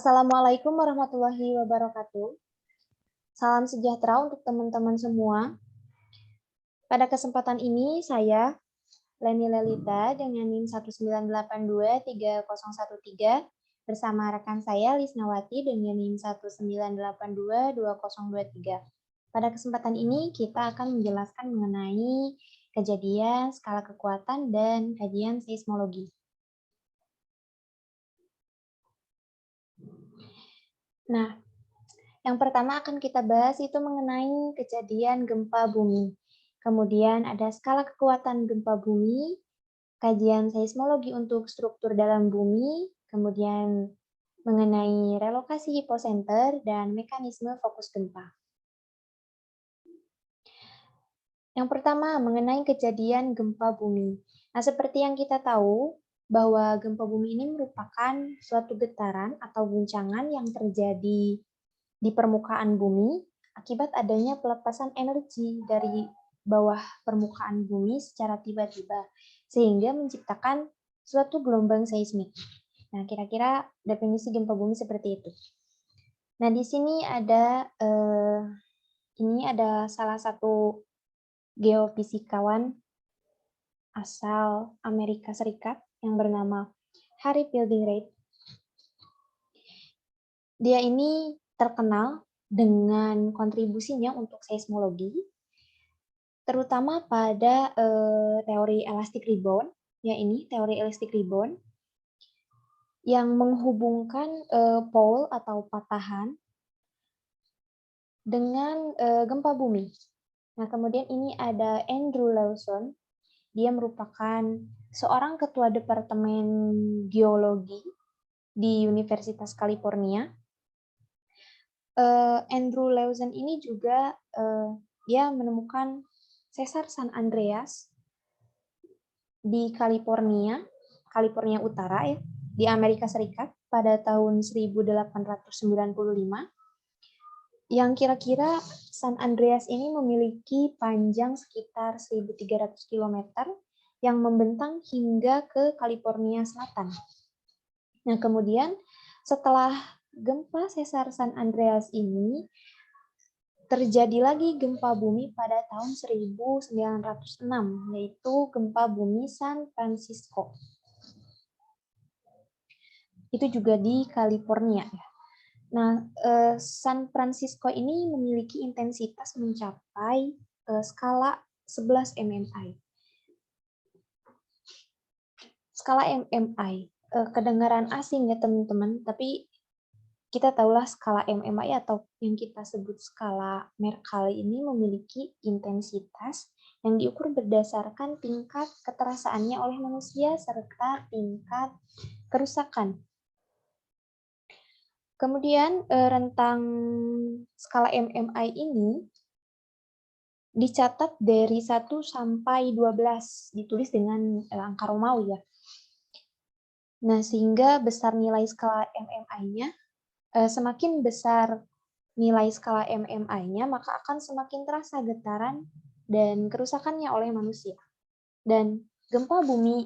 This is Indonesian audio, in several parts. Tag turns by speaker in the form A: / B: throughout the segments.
A: Assalamualaikum warahmatullahi wabarakatuh. Salam sejahtera untuk teman-teman semua. Pada kesempatan ini saya, Leni Lelita dengan NIM 198230113 bersama rekan saya Lisnawati dengan NIM 198222023. Pada kesempatan ini kita akan menjelaskan mengenai kejadian, skala kekuatan, dan kajian seismologi. Nah, yang pertama akan kita bahas itu mengenai kejadian gempa bumi. Kemudian ada skala kekuatan gempa bumi, kajian seismologi untuk struktur dalam bumi, kemudian mengenai relokasi hipocenter, dan mekanisme fokus gempa. Yang pertama, mengenai kejadian gempa bumi. Nah, seperti yang kita tahu, bahwa gempa bumi ini merupakan suatu getaran atau guncangan yang terjadi di permukaan bumi akibat adanya pelepasan energi dari bawah permukaan bumi secara tiba-tiba, sehingga menciptakan suatu gelombang seismik. Nah, kira-kira definisi gempa bumi seperti itu. Nah, di sini ada salah satu geofisikawan asal Amerika Serikat yang bernama Harry Fielding Reid. Dia ini terkenal dengan kontribusinya untuk seismologi, terutama pada teori elastic rebound, teori elastic rebound, yang menghubungkan fault atau patahan dengan gempa bumi. Nah, kemudian ini ada Andrew Lawson, dia merupakan seorang ketua Departemen Geologi di Universitas California. Andrew Lawson ini juga dia menemukan sesar San Andreas di California Utara ya, di Amerika Serikat pada tahun 1895. Yang kira-kira San Andreas ini memiliki panjang sekitar 1.300 km yang membentang hingga ke California Selatan. Nah, kemudian setelah gempa sesar San Andreas ini, terjadi lagi gempa bumi pada tahun 1906, yaitu gempa bumi San Francisco. Itu juga di California. Nah, San Francisco ini memiliki intensitas mencapai skala 11 mmi. Skala mmi, kedengaran asing ya teman-teman, tapi kita tahulah skala mmi atau yang kita sebut skala Mercalli ini memiliki intensitas yang diukur berdasarkan tingkat keterasaannya oleh manusia serta tingkat kerusakan. Kemudian rentang skala mmi ini dicatat dari 1 sampai 12, ditulis dengan angka Romawi ya. Nah, sehingga besar nilai skala mmi-nya, semakin besar nilai skala mmi-nya, maka akan semakin terasa getaran dan kerusakannya oleh manusia. Dan gempa bumi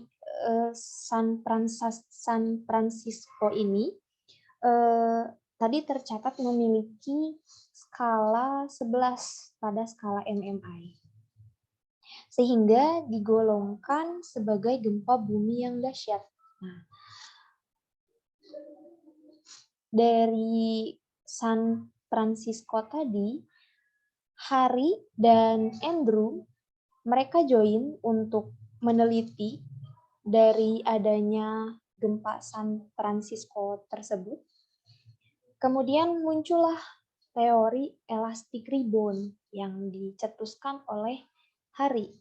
A: San Francisco ini tadi tercatat memiliki skala 11 pada skala mmi. Sehingga digolongkan sebagai gempa bumi yang dahsyat. Nah, dari San Francisco tadi, Harry dan Andrew, mereka join untuk meneliti dari adanya gempa San Francisco tersebut. Kemudian muncullah teori elastic rebound yang dicetuskan oleh Harry.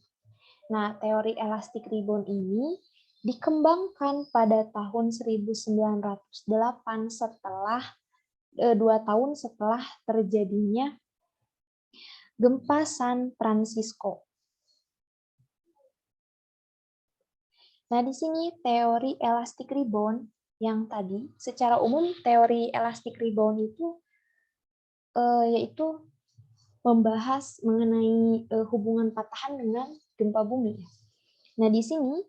A: Nah, teori elastic rebound ini dikembangkan pada tahun 1908 setelah 2 tahun setelah terjadinya gempa San Francisco. Nah, di sini teori elastic rebound yang tadi, secara umum teori elastic rebound itu yaitu membahas mengenai hubungan patahan dengan gempa bumi. Nah, di sini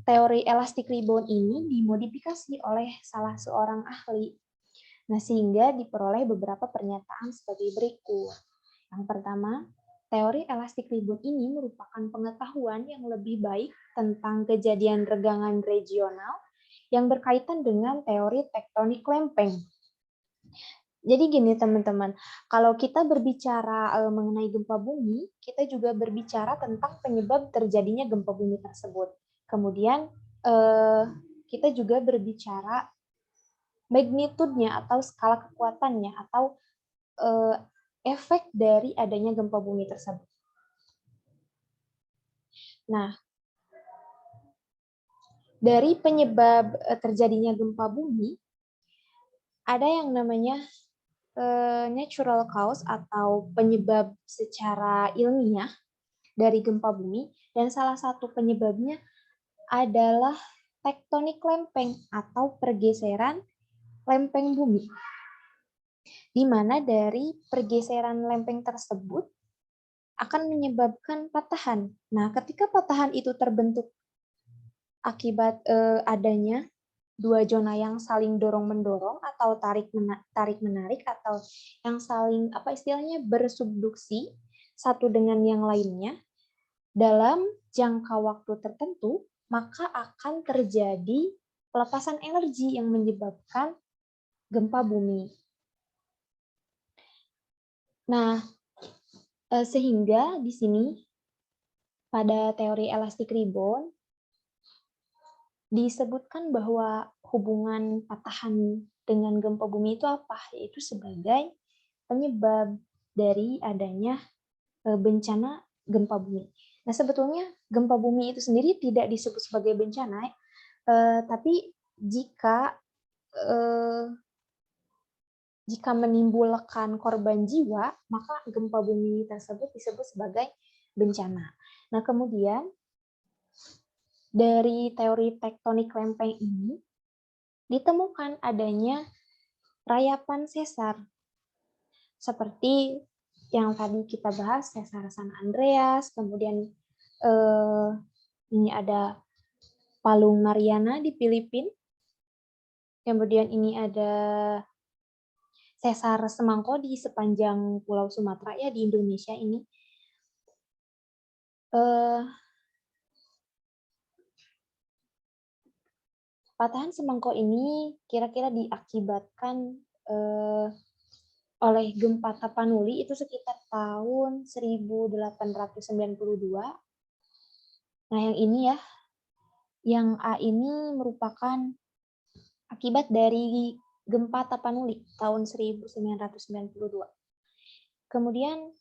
A: teori elastic rebound ini dimodifikasi oleh salah seorang ahli. Nah, sehingga diperoleh beberapa pernyataan sebagai berikut. Yang pertama, teori elastic rebound ini merupakan pengetahuan yang lebih baik tentang kejadian regangan regional yang berkaitan dengan teori tektonik lempeng. Jadi gini teman-teman, kalau kita berbicara mengenai gempa bumi, kita juga berbicara tentang penyebab terjadinya gempa bumi tersebut. Kemudian kita juga berbicara magnitudenya atau skala kekuatannya atau efek dari adanya gempa bumi tersebut. Nah, dari penyebab terjadinya gempa bumi, ada yang namanya natural cause atau penyebab secara ilmiah dari gempa bumi, dan salah satu penyebabnya adalah tektonik lempeng atau pergeseran lempeng bumi, di mana dari pergeseran lempeng tersebut akan menyebabkan patahan. Nah, ketika patahan itu terbentuk akibat adanya dua zona yang saling dorong-mendorong atau tarik-menarik atau yang saling istilahnya bersubduksi satu dengan yang lainnya dalam jangka waktu tertentu, maka akan terjadi pelepasan energi yang menyebabkan gempa bumi. Nah, sehingga di sini pada teori elastic rebound disebutkan bahwa hubungan patahan dengan gempa bumi itu apa? Yaitu sebagai penyebab dari adanya bencana gempa bumi. Nah, sebetulnya gempa bumi itu sendiri tidak disebut sebagai bencana, tapi jika menimbulkan korban jiwa, maka gempa bumi tersebut disebut sebagai bencana. Nah, kemudian dari teori tektonik lempeng ini ditemukan adanya rayapan sesar. Seperti yang tadi kita bahas, sesar San Andreas, kemudian ini ada Palung Mariana di Filipina, kemudian ini ada sesar Semangko di sepanjang Pulau Sumatera ya di Indonesia ini. Patahan Semangko ini kira-kira diakibatkan oleh gempa Tapanuli itu sekitar tahun 1892. Nah, yang ini ya, yang A ini merupakan akibat dari gempa Tapanuli tahun 1992. Kemudian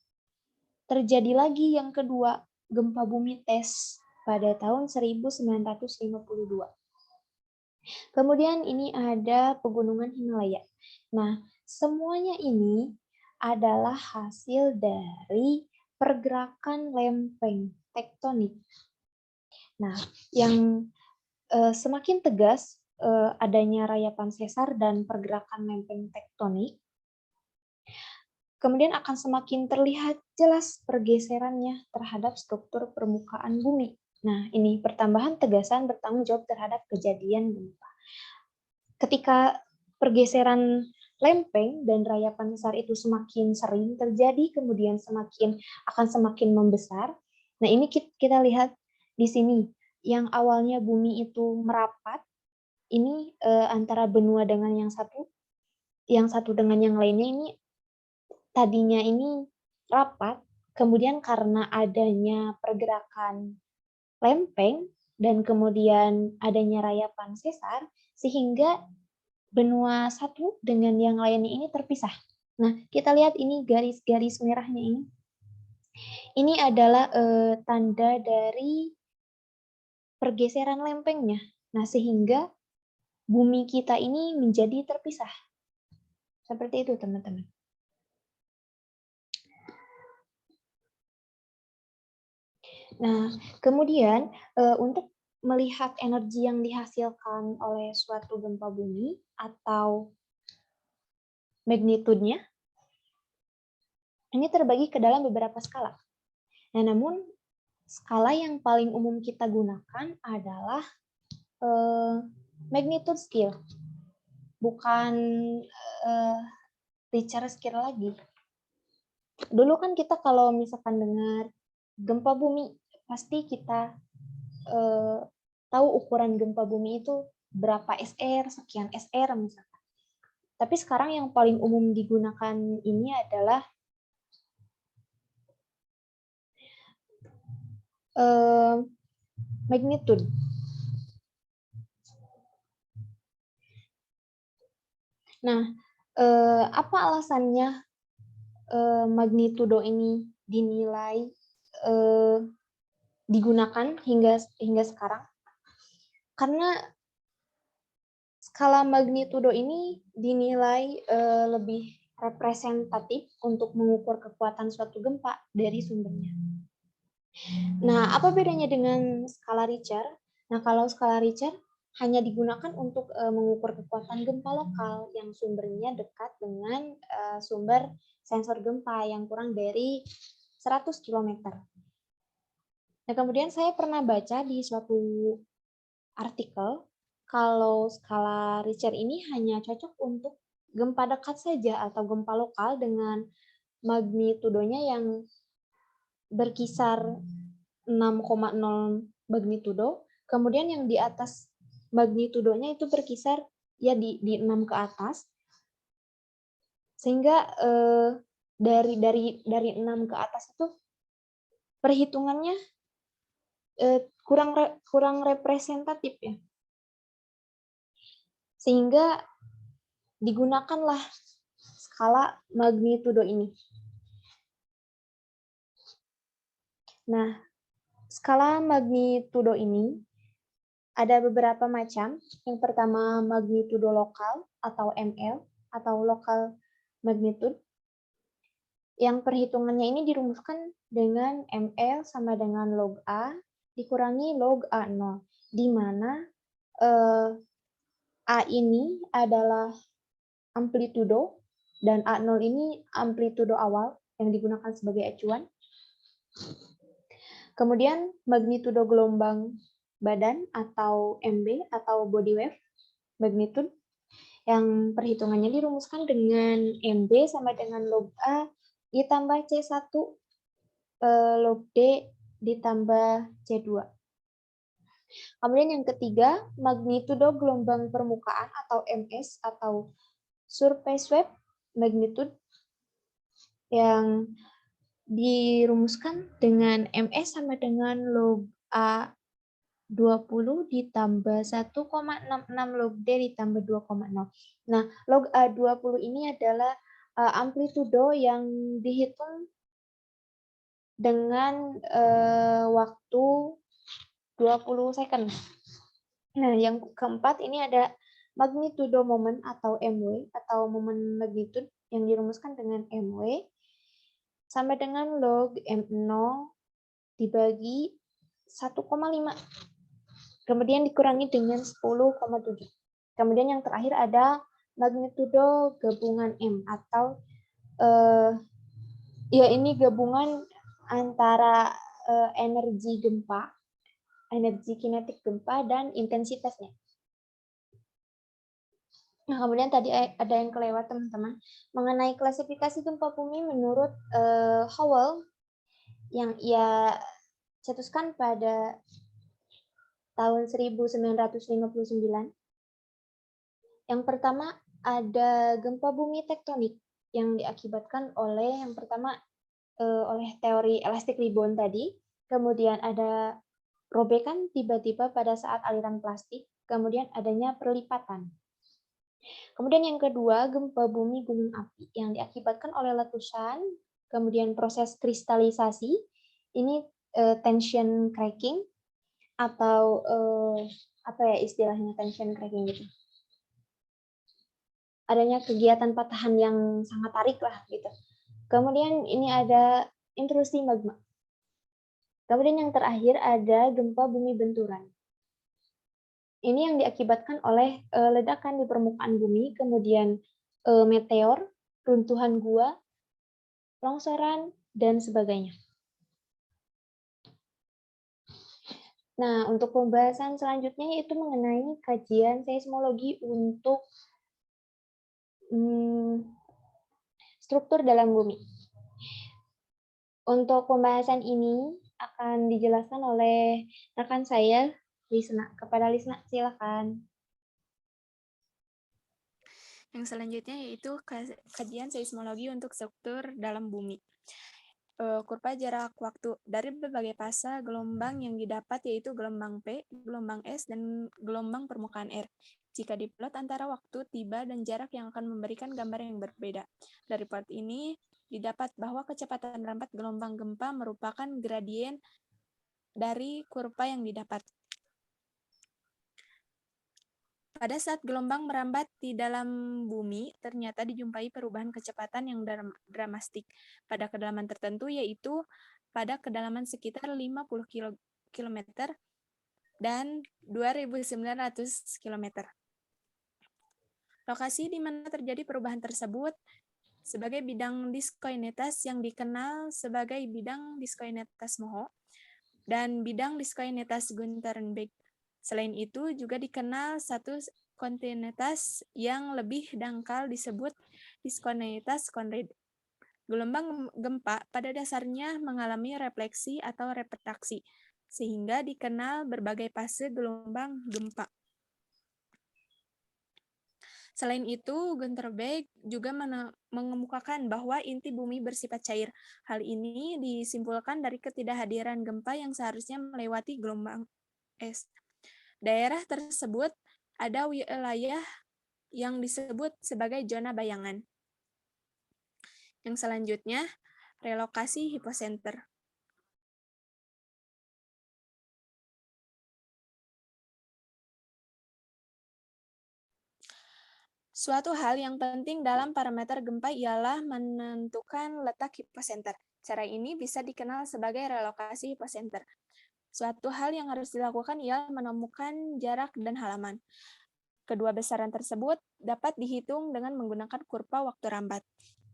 A: terjadi lagi yang kedua, gempa bumi Tes pada tahun 1952. Kemudian ini ada pegunungan Himalaya. Nah, semuanya ini adalah hasil dari pergerakan lempeng tektonik. Nah, yang semakin tegas adanya rayapan sesar dan pergerakan lempeng tektonik, kemudian akan semakin terlihat jelas pergeserannya terhadap struktur permukaan bumi. Nah, ini pertambahan tegasan bertanggung jawab terhadap kejadian gempa. Ketika pergeseran lempeng dan rayapan sesar itu semakin sering terjadi, kemudian akan semakin membesar. Nah, ini kita lihat di sini, yang awalnya bumi itu merapat, ini antara benua dengan yang satu dengan yang lainnya ini tadinya ini rapat, kemudian karena adanya pergerakan lempeng dan kemudian adanya rayapan sesar, sehingga benua satu dengan yang lainnya ini terpisah. Nah, kita lihat ini garis-garis merahnya ini. Ini adalah tanda dari pergeseran lempengnya. Nah, sehingga bumi kita ini menjadi terpisah. Seperti itu, teman-teman. Nah, kemudian untuk melihat energi yang dihasilkan oleh suatu gempa bumi atau magnitudenya, ini terbagi ke dalam beberapa skala. Nah, namun skala yang paling umum kita gunakan adalah magnitude scale, bukan Richter scale lagi. Dulu kan kita kalau misalkan dengar gempa bumi, pasti kita tahu ukuran gempa bumi itu berapa SR, sekian SR misalkan. Tapi sekarang yang paling umum digunakan ini adalah magnitude. Nah, apa alasannya magnitudo ini dinilai digunakan hingga sekarang? Karena skala magnitudo ini dinilai lebih representatif untuk mengukur kekuatan suatu gempa dari sumbernya. Nah, apa bedanya dengan skala Richter? Nah, kalau skala Richter hanya digunakan untuk mengukur kekuatan gempa lokal yang sumbernya dekat dengan sumber sensor gempa yang kurang dari 100 km. Nah, kemudian saya pernah baca di suatu artikel kalau skala Richter ini hanya cocok untuk gempa dekat saja atau gempa lokal dengan magnitudonya yang berkisar 6,0 magnitudo, kemudian yang di atas magnitudonya itu berkisar ya di 6 ke atas, sehingga dari 6 ke atas itu perhitungannya kurang representatif ya, sehingga digunakanlah skala magnitudo ini. Nah, skala magnitudo ini ada beberapa macam. Yang pertama magnitudo lokal atau ML atau local magnitude. Yang perhitungannya ini dirumuskan dengan ML sama dengan log A dikurangi log A0, di mana A ini adalah amplitudo dan A0 ini amplitudo awal yang digunakan sebagai acuan. Kemudian magnitudo gelombang badan atau MB atau body wave magnitude yang perhitungannya dirumuskan dengan MB sama dengan log A ditambah C1 log D ditambah C2. Kemudian yang ketiga, magnitudo gelombang permukaan atau MS atau surface wave magnitude yang dirumuskan dengan MS sama dengan log A 20 ditambah 1,66 log D ditambah 2,0. Nah, log A20 ini adalah amplitudo yang dihitung dengan waktu 20 second. Nah, yang keempat ini ada magnitudo momen atau MW atau momen magnitude yang dirumuskan dengan MW sama dengan log M0 dibagi 1,5. Kemudian dikurangi dengan 10,7. Kemudian yang terakhir ada magnitudo gabungan M atau ya ini gabungan antara energi gempa, energi kinetik gempa dan intensitasnya. Nah, kemudian tadi ada yang kelewat teman-teman mengenai klasifikasi gempa bumi menurut Howell yang ia cetuskan pada tahun 1959. Yang pertama ada gempa bumi tektonik yang diakibatkan oleh yang pertama oleh teori elastic rebound tadi, kemudian ada robekan tiba-tiba pada saat aliran plastik, kemudian adanya perlipatan. Kemudian yang kedua, gempa bumi gunung api yang diakibatkan oleh letusan, kemudian proses kristalisasi, ini tension cracking, atau apa ya istilahnya tension cracking gitu. Adanya kegiatan patahan yang sangat tarik lah gitu. Kemudian ini ada intrusi magma. Kemudian yang terakhir ada gempa bumi benturan. Ini yang diakibatkan oleh ledakan di permukaan bumi, kemudian meteor, runtuhan gua, longsoran, dan sebagainya. Nah, untuk pembahasan selanjutnya yaitu mengenai kajian seismologi untuk hmm, struktur dalam bumi. Untuk pembahasan ini akan dijelaskan oleh rekan saya, Lisna. Kepada Lisna, silakan.
B: Yang selanjutnya yaitu kajian seismologi untuk struktur dalam bumi. Kurva jarak waktu dari berbagai fase gelombang yang didapat yaitu gelombang P, gelombang S, dan gelombang permukaan air. Jika diplot antara waktu tiba dan jarak yang akan memberikan gambar yang berbeda. Dari plot ini didapat bahwa kecepatan rambat gelombang gempa merupakan gradien dari kurva yang didapat. Pada saat gelombang merambat di dalam bumi, ternyata dijumpai perubahan kecepatan yang dramatik pada kedalaman tertentu, yaitu pada kedalaman sekitar 50 km dan 2.900 km. Lokasi di mana terjadi perubahan tersebut sebagai bidang diskoinetas yang dikenal sebagai bidang diskoinetas Moho dan bidang diskoinetas Gunternberg. Selain itu, juga dikenal satu kontinuitas yang lebih dangkal disebut diskoinetas Conrad. Gelombang gempa pada dasarnya mengalami refleksi atau refraksi, sehingga dikenal berbagai fase gelombang gempa. Selain itu, Gunternberg juga mengemukakan bahwa inti bumi bersifat cair. Hal ini disimpulkan dari ketidakhadiran gempa yang seharusnya melewati gelombang es. Daerah tersebut ada wilayah yang disebut sebagai zona bayangan. Yang selanjutnya, relokasi hipocenter. Suatu hal yang penting dalam parameter gempa ialah menentukan letak hipocenter. Cara ini bisa dikenal sebagai relokasi hipocenter. Suatu hal yang harus dilakukan ialah menemukan jarak dan halaman. Kedua besaran tersebut dapat dihitung dengan menggunakan kurva waktu rambat.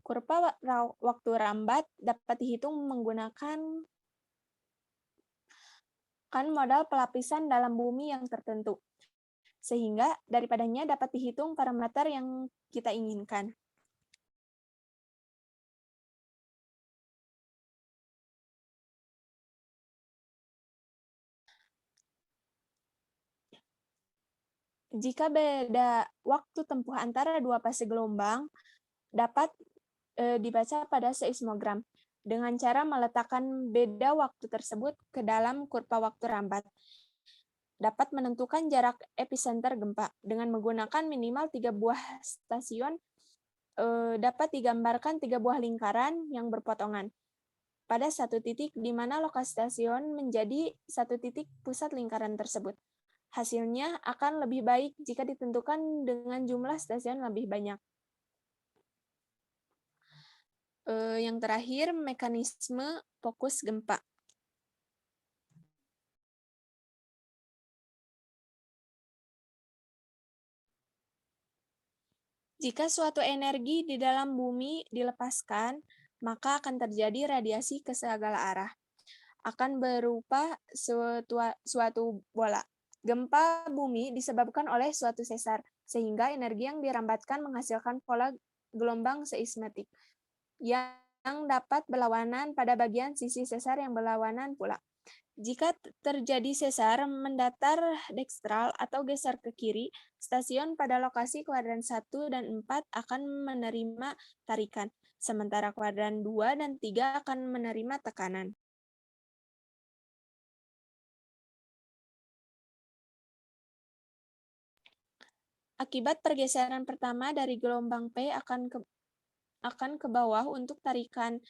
B: Kurva waktu rambat dapat dihitung menggunakan modal pelapisan dalam bumi yang tertentu, sehingga daripadanya dapat dihitung parameter yang kita inginkan. Jika beda waktu tempuh antara dua fase gelombang, dapat dibaca pada seismogram dengan cara meletakkan beda waktu tersebut ke dalam kurva waktu rambat. Dapat menentukan jarak epicenter gempa dengan menggunakan minimal 3 buah stasiun. Dapat digambarkan 3 buah lingkaran yang berpotongan pada satu titik di mana lokasi stasiun menjadi satu titik pusat lingkaran tersebut. Hasilnya akan lebih baik jika ditentukan dengan jumlah stasiun lebih banyak. Yang terakhir, mekanisme fokus gempa. Jika suatu energi di dalam bumi dilepaskan, maka akan terjadi radiasi ke segala arah. Akan berupa suatu bola. Gempa bumi disebabkan oleh suatu sesar, sehingga energi yang dirambatkan menghasilkan pola gelombang seismatik yang dapat berlawanan pada bagian sisi sesar yang berlawanan pula. Jika terjadi sesar mendatar dekstral atau geser ke kiri, stasiun pada lokasi kuadran 1 dan 4 akan menerima tarikan, sementara kuadran 2 dan 3 akan menerima tekanan. Akibat pergeseran pertama dari gelombang P akan ke bawah untuk tarikan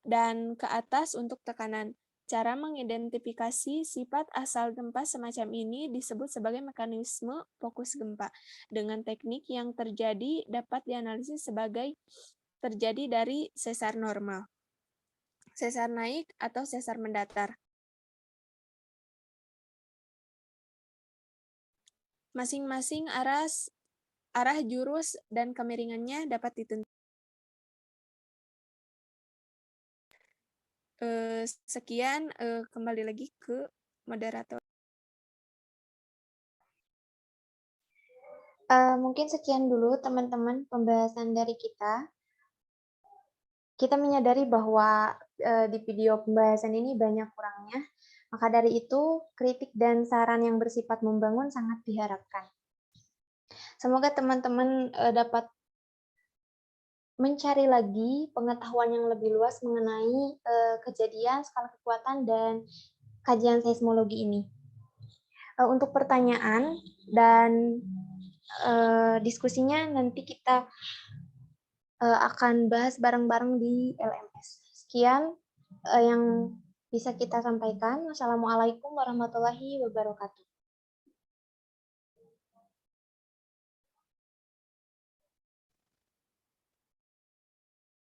B: dan ke atas untuk tekanan. Cara mengidentifikasi sifat asal gempa semacam ini disebut sebagai mekanisme fokus gempa. Dengan teknik yang terjadi dapat dianalisis sebagai terjadi dari sesar normal, sesar naik, atau sesar mendatar. Masing-masing arah jurus dan kemiringannya dapat ditentukan. Sekian, kembali lagi ke moderator.
A: Mungkin sekian dulu teman-teman pembahasan dari kita. Kita menyadari bahwa di video pembahasan ini banyak kurangnya, maka dari itu kritik dan saran yang bersifat membangun sangat diharapkan. Semoga teman-teman dapat mencari lagi pengetahuan yang lebih luas mengenai kejadian, skala kekuatan, dan kajian seismologi ini. Untuk pertanyaan dan diskusinya nanti kita akan bahas bareng-bareng di LMS. Sekian yang bisa kita sampaikan. Wassalamualaikum warahmatullahi wabarakatuh.